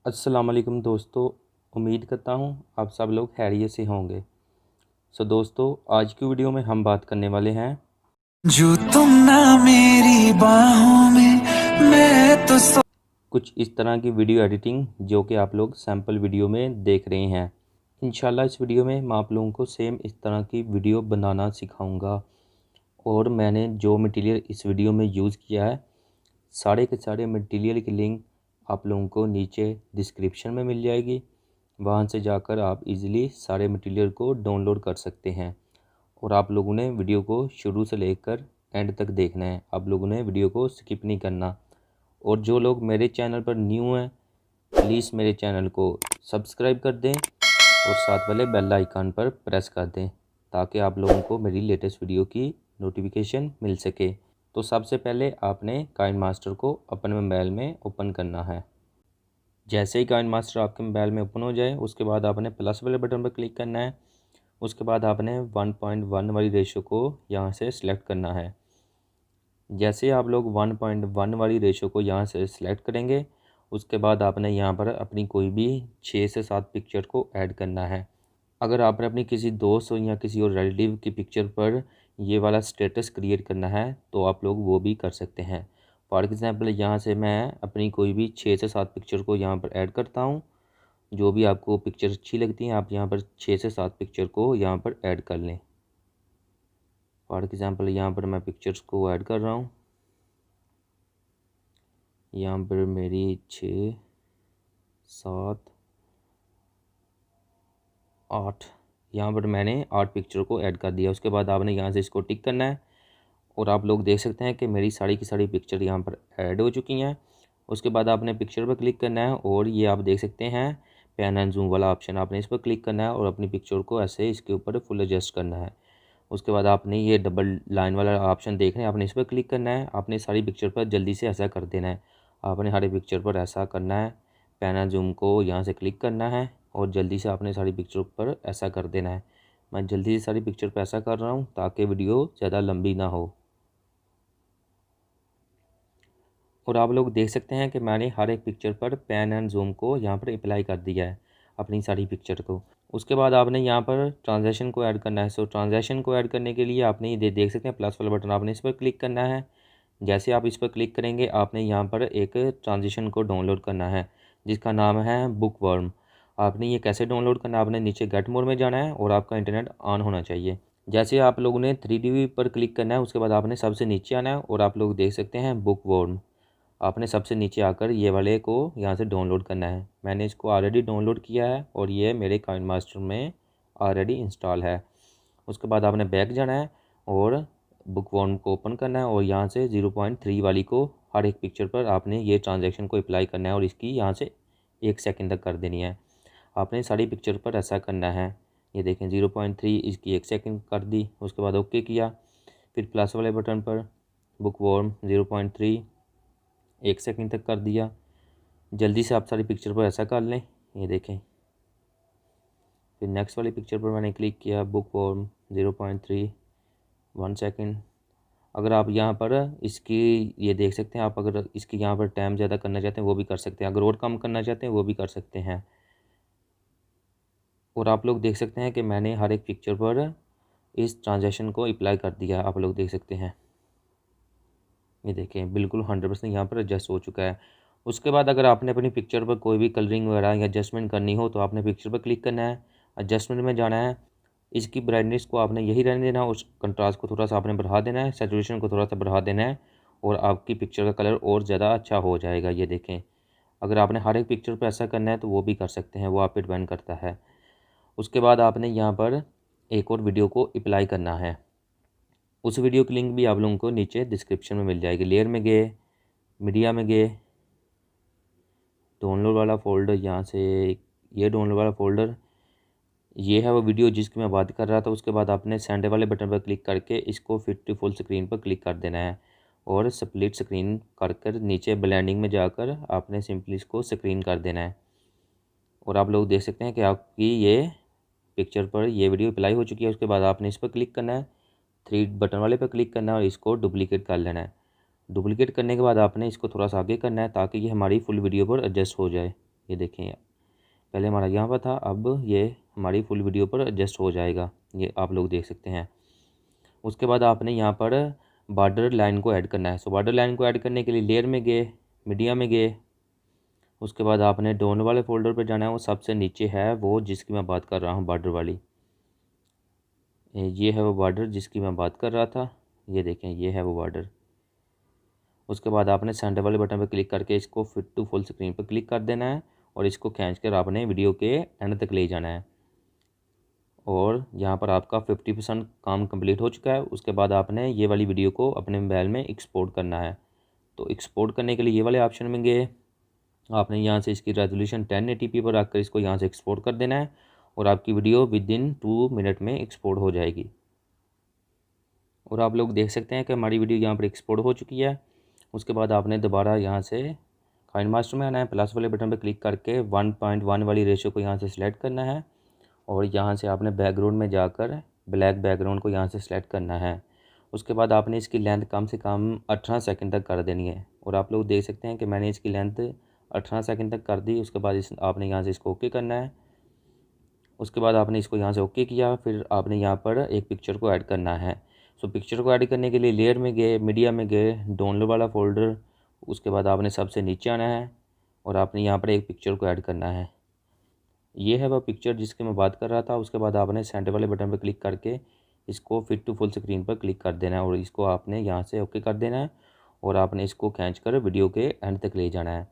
अस्सलाम वालेकुम दोस्तों। उम्मीद करता हूँ आप सब लोग खैरियत से होंगे। दोस्तों, आज की वीडियो में हम बात करने वाले हैं जो तुम ना मेरी बाहों में मैं तो कुछ इस तरह की वीडियो एडिटिंग जो कि आप लोग सैम्पल वीडियो में देख रहे हैं। इंशाल्लाह इस वीडियो में मैं आप लोगों को सेम इस तरह की वीडियो बनाना सिखाऊंगा। और मैंने जो मटेरियल इस वीडियो में यूज़ किया है, सारे के सारे मटेरियल की लिंक आप लोगों को नीचे डिस्क्रिप्शन में मिल जाएगी। वहाँ से जाकर आप इजीली सारे मटेरियल को डाउनलोड कर सकते हैं। और आप लोगों ने वीडियो को शुरू से लेकर एंड तक देखना है। आप लोगों ने वीडियो को स्किप नहीं करना। और जो लोग मेरे चैनल पर न्यू हैं, प्लीज़ मेरे चैनल को सब्सक्राइब कर दें और साथ वाले बेल आइकन पर प्रेस कर दें ताकि आप लोगों को मेरी लेटेस्ट वीडियो की नोटिफिकेशन मिल सके। तो सबसे पहले आपने काइनमास्टर को अपने मोबाइल में ओपन करना है। जैसे ही काइनमास्टर आपके मोबाइल में ओपन हो जाए, उसके बाद आपने प्लस वाले बटन पर क्लिक करना है। उसके बाद आपने 1.1 वाली रेशो को यहाँ से सिलेक्ट करना है। जैसे आप लोग 1.1 वाली रेशो को यहाँ से सिलेक्ट करेंगे, उसके बाद आपने यहाँ पर अपनी कोई भी 6 से 7 पिक्चर को ऐड करना है। अगर आपने अपनी किसी दोस्त या किसी और रिलेटिव की पिक्चर पर ये वाला स्टेटस क्रिएट करना है तो आप लोग वो भी कर सकते हैं। फॉर एग्ज़ाम्पल, यहाँ से मैं अपनी कोई भी 6 से 7 पिक्चर को यहाँ पर ऐड करता हूँ। जो भी आपको पिक्चर अच्छी लगती हैं आप यहाँ पर 6 से 7 पिक्चर को यहाँ पर ऐड कर लें। फॉर एग्ज़ाम्पल, यहाँ पर मैं पिक्चर्स को ऐड कर रहा हूँ। यहाँ पर मेरी 6, 7, 8, यहाँ पर मैंने 8 पिक्चर को ऐड कर दिया। उसके बाद आपने यहाँ से इसको टिक करना है और आप लोग देख सकते हैं कि मेरी सारी की सारी पिक्चर यहाँ पर ऐड हो चुकी हैं। उसके बाद आपने पिक्चर पर क्लिक करना है और ये आप देख सकते हैं पैन एंड जूम वाला ऑप्शन, आपने इस पर क्लिक करना है और अपनी पिक्चर को ऐसे इसके ऊपर फुल एडजस्ट करना है। उसके बाद आपने ये डबल लाइन वाला ऑप्शन देख रहे हैं, आपने इस पर क्लिक करना है। आपने सारी पिक्चर पर जल्दी से ऐसा कर देना है। आपने हर एक पिक्चर पर ऐसा करना है। पैन एंड जूम को यहाँ से क्लिक करना है और जल्दी से आपने सारी पिक्चर पर ऐसा कर देना है। मैं जल्दी से सारी पिक्चर पर ऐसा कर रहा हूँ ताकि वीडियो ज़्यादा लंबी ना हो। और आप लोग देख सकते हैं कि मैंने हर एक पिक्चर पर पैन एंड जूम को यहाँ पर अप्लाई कर दिया है अपनी सारी पिक्चर को। उसके बाद आपने यहाँ पर ट्रांजैक्शन को ऐड करना है। ट्रांजैक्शन को ऐड करने के लिए आपने ये देख सकते हैं प्लस वाला बटन, आपने इस पर क्लिक करना है। जैसे आप इस पर क्लिक करेंगे आपने यहाँ पर एक ट्रांजिशन को डाउनलोड करना है जिसका नाम है बुक वर्म। आपने ये कैसे डाउनलोड करना है, आपने नीचे गेट मोड में जाना है और आपका इंटरनेट ऑन होना चाहिए। जैसे आप लोगों ने 3D पर क्लिक करना है, उसके बाद आपने सबसे नीचे आना है और आप लोग देख सकते हैं बुक वर्म। आपने सबसे नीचे आकर ये वाले को यहाँ से डाउनलोड करना है। मैंने इसको ऑलरेडी डाउनलोड किया है और ये मेरे काइनमास्टर में ऑलरेडी इंस्टॉल है। उसके बाद आपने बैक जाना है और बुक वर्म को ओपन करना है और यहाँ से 0.3 वाली को हर एक पिक्चर पर आपने ये ट्रांजैक्शन को अप्लाई करना है और इसकी यहाँ से 1 सेकंड तक कर देनी है। आपने सारी पिक्चर पर ऐसा करना है। ये देखें 0.3 इसकी 1 सेकंड कर दी। उसके बाद ओके किया, फिर प्लस वाले बटन पर बुक वर्म 0.3 1 सेकंड तक कर दिया। जल्दी से आप सारी पिक्चर पर ऐसा कर लें। ये देखें, फिर नेक्स्ट वाली पिक्चर पर मैंने क्लिक किया, बुक वर्म 0.3 1 सेकंड। अगर आप यहाँ पर इसकी ये देख सकते हैं, आप अगर इसकी यहाँ पर टाइम ज़्यादा करना चाहते हैं वो भी कर सकते हैं, अगर और कम करना चाहते हैं वो भी कर सकते हैं। और आप लोग देख सकते हैं कि मैंने हर एक पिक्चर पर इस ट्रांजैक्शन को अप्लाई कर दिया। आप लोग देख सकते हैं, ये देखें बिल्कुल 100% यहाँ पर एडजस्ट हो चुका है। उसके बाद अगर आपने अपनी पिक्चर पर कोई भी कलरिंग वगैरह या एडजस्टमेंट करनी हो तो आपने पिक्चर पर क्लिक करना है, एडजस्टमेंट में जाना है। इसकी ब्राइटनेस को आपने यही रहने देना है, उस कंट्रास्ट को थोड़ा सा आपने बढ़ा देना है, सैचुरेशन को थोड़ा सा बढ़ा देना है और आपकी पिक्चर का कलर और ज़्यादा अच्छा हो जाएगा। ये देखें, अगर आपने हर एक पिक्चर पर ऐसा करना है तो वो भी कर सकते हैं, वो आप पे डिपेंड करता है। उसके बाद आपने यहाँ पर एक और वीडियो को अप्लाई करना है। उस वीडियो की लिंक भी आप लोगों को नीचे डिस्क्रिप्शन में मिल जाएगी। लेयर में गए, मीडिया में गए, डाउनलोड वाला फ़ोल्डर, यहाँ से ये डाउनलोड वाला फ़ोल्डर ये है वो वीडियो जिसकी मैं बात कर रहा था। उसके बाद आपने सेंड वाले बटन पर क्लिक करके इसको फिट टू फुल स्क्रीन पर क्लिक कर देना है और स्प्लिट स्क्रीन कर नीचे ब्लेंडिंग में जाकर आपने सिंपली इसको स्क्रीन कर देना है। और आप लोग देख सकते हैं कि आपकी ये पिक्चर पर ये वीडियो अप्लाई हो चुकी है। उसके बाद आपने इस पर क्लिक करना है, 3 बटन वाले पर क्लिक करना है और इसको डुप्लीकेट कर लेना है। डुप्लीकेट करने के बाद आपने इसको थोड़ा सा आगे करना है ताकि ये हमारी फुल वीडियो पर एडजस्ट हो जाए। ये देखें, पहले हमारा यहाँ पर था, अब ये हमारी फुल वीडियो पर एडजस्ट हो जाएगा, ये आप लोग देख सकते हैं। उसके बाद आपने यहाँ पर बॉर्डर लाइन को ऐड करना है। सो बॉर्डर लाइन को ऐड करने के लिए लेयर में गए, मीडिया में गए, उसके बाद आपने डोन वाले फोल्डर पर जाना है। वो सबसे नीचे है वो जिसकी मैं बात कर रहा हूँ, बॉर्डर वाली, ये है वो बॉर्डर जिसकी मैं बात कर रहा था। ये देखें, ये है वो बॉर्डर। उसके बाद आपने सेंटर वाले बटन पर क्लिक करके इसको फिट टू फुल स्क्रीन पर क्लिक कर देना है और इसको खींच कर आपने वीडियो के एंड तक ले जाना है। और यहाँ पर आपका 50% काम कंप्लीट हो चुका है। उसके बाद आपने ये वाली वीडियो को अपने मोबाइल में एक्सपोर्ट करना है। तो एक्सपोर्ट करने के लिए ये वाले ऑप्शन में गए, आपने यहाँ से इसकी रेजोल्यूशन 1080p पर रखकर इसको यहाँ से एक्सपोर्ट कर देना है और आपकी वीडियो विद इन 2 मिनट में एक्सपोर्ट हो जाएगी। और आप लोग देख सकते हैं कि हमारी वीडियो यहाँ पर एक्सपोर्ट हो चुकी है। उसके बाद आपने दोबारा यहाँ से काइंड मास्टर में आना है, प्लस वाले बटन पर क्लिक करके 1.1 वाली रेशो को यहाँ से सिलेक्ट करना है और यहाँ से आपने बैकग्राउंड में जाकर ब्लैक बैकग्राउंड को यहाँ से सिलेक्ट करना है। उसके बाद आपने इसकी लेंथ कम से कम 18 सेकंड तक कर देनी है और आप लोग देख सकते हैं कि मैंने इसकी लेंथ 18 सेकंड तक कर दी। उसके बाद आपने यहाँ से इसको ओके करना है। उसके बाद आपने इसको यहाँ से ओके किया, फिर आपने यहाँ पर एक पिक्चर को ऐड करना है। सो पिक्चर को ऐड करने के लिए लेयर में गए, मीडिया में गए, डाउनलोड वाला फोल्डर, उसके बाद आपने सबसे नीचे आना है और आपने यहाँ पर एक पिक्चर को ऐड करना है। ये है वह पिक्चर जिसकी मैं बात कर रहा था। उसके बाद आपने सेंटर वाले बटन पर क्लिक करके इसको फिट टू फुल स्क्रीन पर क्लिक कर देना है और इसको आपने यहाँ से ओके कर देना है और आपने इसको खींच कर वीडियो के एंड तक ले जाना है।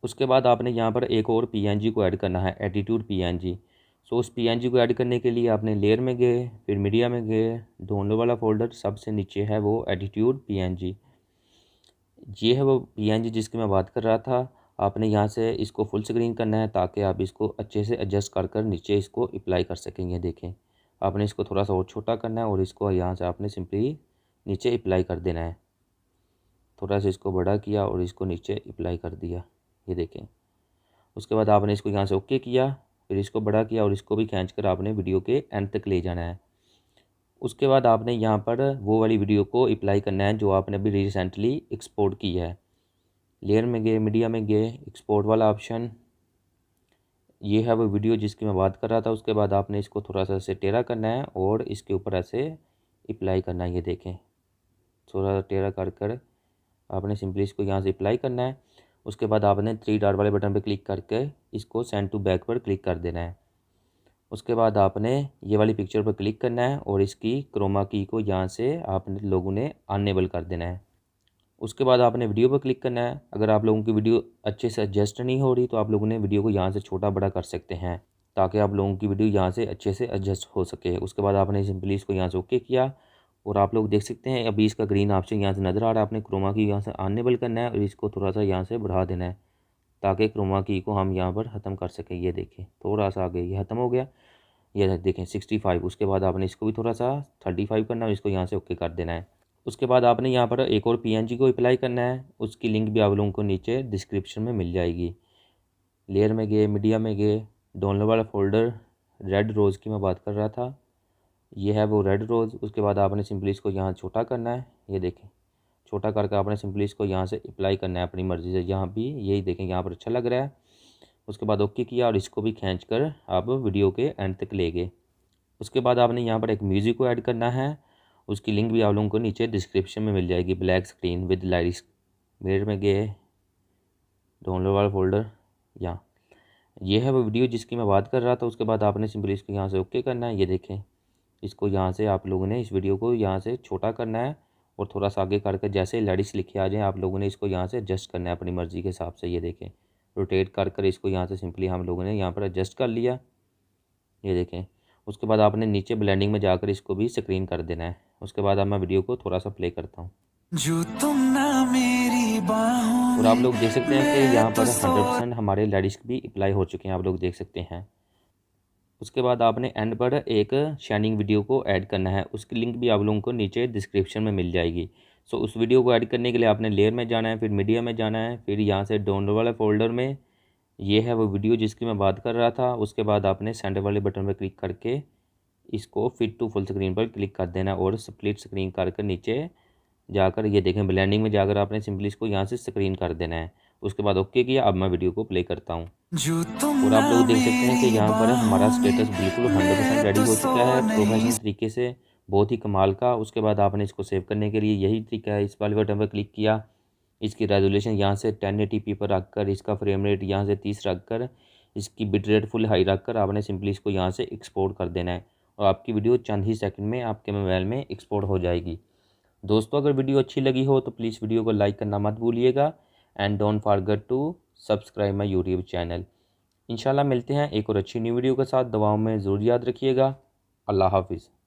उसके बाद आपने यहाँ पर एक और पीएनजी को ऐड करना है, एटीट्यूड पीएनजी। सो उस पीएनजी को ऐड करने के लिए आपने लेयर में गए, फिर मीडिया में गए, डाउनलोड वाला फोल्डर, सबसे नीचे है वो एटीट्यूड पीएनजी। ये है वो पीएनजी जिसकी मैं बात कर रहा था। आपने यहाँ से इसको फुल स्क्रीन करना है ताकि आप इसको अच्छे से एडजस्ट कर नीचे इसको अप्लाई कर सकेंगे। देखें, आपने इसको थोड़ा सा और छोटा करना है और इसको यहाँ से आपने सिंपली नीचे अप्लाई कर देना है। थोड़ा सा इसको बड़ा किया और इसको नीचे अप्लाई कर दिया, ये देखें। उसके बाद आपने इसको यहाँ से ओके किया, फिर इसको बड़ा किया और इसको भी खींच कर आपने वीडियो के एंड तक ले जाना है। उसके बाद आपने यहाँ पर वो वाली वीडियो को अप्लाई करना है जो आपने अभी रिसेंटली एक्सपोर्ट की है। लेयर में गए, मीडिया में गए, एक्सपोर्ट वाला ऑप्शन, ये है वो वीडियो जिसकी मैं बात कर रहा था। उसके बाद आपने इसको थोड़ा सा ऐसे टेढ़ा करना है और इसके ऊपर ऐसे अप्लाई करना है। ये देखें, थोड़ा सा टेढ़ा कर आपने सिंपली इसको यहाँ से अप्लाई करना है। उसके बाद आपने 3 डॉट वाले बटन पर क्लिक करके इसको सेंड टू बैक पर क्लिक कर देना है। उसके बाद आपने ये वाली पिक्चर पर क्लिक करना है और इसकी क्रोमा की को यहाँ से आपने लोगों ने अनेबल कर देना है। उसके बाद आपने वीडियो पर क्लिक करना है। अगर आप लोगों की वीडियो अच्छे से एडजस्ट नहीं हो रही तो आप लोगों ने वीडियो को यहाँ से छोटा बड़ा कर सकते हैं ताकि आप लोगों की वीडियो यहाँ से अच्छे से एडजस्ट हो सके। उसके बाद आपने सिंपली इसको यहाँ से ओके किया और आप लोग देख सकते हैं अभी इसका ग्रीन ऑप्शन यहाँ से नज़र आ रहा है। आपने क्रोमा की यहाँ से अनेबल करना है और इसको थोड़ा सा यहाँ से बढ़ा देना है ताकि क्रोमा की को हम यहाँ पर ख़त्म कर सकें। ये देखें, थोड़ा सा आगे ये ख़त्म हो गया, ये देखें 65। उसके बाद आपने इसको भी थोड़ा सा 35 करना है और इसको यहाँ से ओके कर देना है। उसके बाद आपने यहाँ पर एक और पीएनजी को अप्लाई करना है, उसकी लिंक भी आप लोगों को नीचे डिस्क्रिप्शन में मिल जाएगी। लेयर में गए, मीडिया में गए, डाउनलोड वाला फोल्डर, रेड रोज़ की मैं बात कर रहा था, ये है वो रेड रोज़। उसके बाद आपने सिंपली इसको यहाँ छोटा करना है, ये देखें, छोटा करके आपने सिंपली इसको यहाँ से अप्लाई करना है अपनी मर्ज़ी से। यहाँ भी यही देखें, यहाँ पर अच्छा लग रहा है। उसके बाद ओके किया और इसको भी खींच कर आप वीडियो के एंड तक ले गए। उसके बाद आपने यहाँ पर एक म्यूज़िक को ऐड करना है, उसकी लिंक भी आप लोगों को नीचे डिस्क्रिप्शन में मिल जाएगी, ब्लैक स्क्रीन विद लाइट्स। मेरे में गए, डाउनलोड वाला फोल्डर, यहाँ ये है वो वीडियो जिसकी मैं बात कर रहा था। उसके बाद आपने सिंपली इसको यहाँ से ओके करना है। ये देखें, इसको यहाँ से आप लोगों ने इस वीडियो को यहाँ से छोटा करना है और थोड़ा सा आगे करके जैसे लाइट्स लिखे आ जाए आप लोगों ने इसको यहाँ से एडजस्ट करना है अपनी मर्ज़ी के हिसाब से। ये देखें, रोटेट कर इसको यहाँ से सिंपली हम लोगों ने यहाँ पर एडजस्ट कर लिया, ये देखें। उसके बाद आपने नीचे ब्लेंडिंग में जाकर इसको भी स्क्रीन कर देना है। उसके बाद अब मैं वीडियो को थोड़ा सा प्ले करता हूँ जो तुम ना मेरी बाहों और आप में, लोग देख सकते हैं कि यहाँ मैं पर तो 100% हमारे लाइट्स भी अप्लाई हो चुके हैं, आप लोग देख सकते हैं। उसके बाद आपने एंड पर एक शाइनिंग वीडियो को ऐड करना है, उसकी लिंक भी आप लोगों को नीचे डिस्क्रिप्शन में मिल जाएगी। सो उस वीडियो को ऐड करने के लिए आपने लेयर में जाना है, फिर मीडिया में जाना है, फिर यहाँ से डाउनलोड वाले फोल्डर में, ये है वो वीडियो जिसकी मैं बात कर रहा था। उसके बाद आपने सेंटर वाले बटन पर क्लिक करके इसको फिट टू फुल स्क्रीन पर क्लिक कर देना और स्प्लिट स्क्रीन करके नीचे जाकर ये देखें ब्लेंडिंग में जाकर आपने सिंपली इसको यहाँ से स्क्रीन कर देना है उसके बाद ओके किया। अब मैं वीडियो को प्ले करता हूँ जो तुम और आप ना लोग देख सकते हैं कि मेरी यहाँ पर हमारा बाहों स्टेटस में, बिल्कुल 100% मैं रेडी तो हो सो चुका है नहीं। प्रोफेशनल तरीके से, बहुत ही कमाल का। उसके बाद आपने इसको सेव करने के लिए यही तरीका है, इस वाले बटन पर क्लिक किया, इसकी रेजोल्यूशन यहाँ से 1080p पर रखकर, इसका फ्रेम रेट यहाँ से 30 रखकर, इसकी बिट रेट फुल हाई रखकर आपने सिंपली इसको यहाँ से एक्सपोर्ट कर देना है और आपकी वीडियो चंद ही सेकंड में आपके मोबाइल में एक्सपोर्ट हो जाएगी। दोस्तों अगर वीडियो अच्छी लगी हो तो प्लीज़ वीडियो को लाइक करना मत भूलिएगा and don't forget to subscribe my YouTube channel. इंशाल्लाह मिलते हैं एक और अच्छी न्यू वीडियो के साथ। दवाओं में ज़रूर याद रखिएगा। अल्लाह हाफिज़।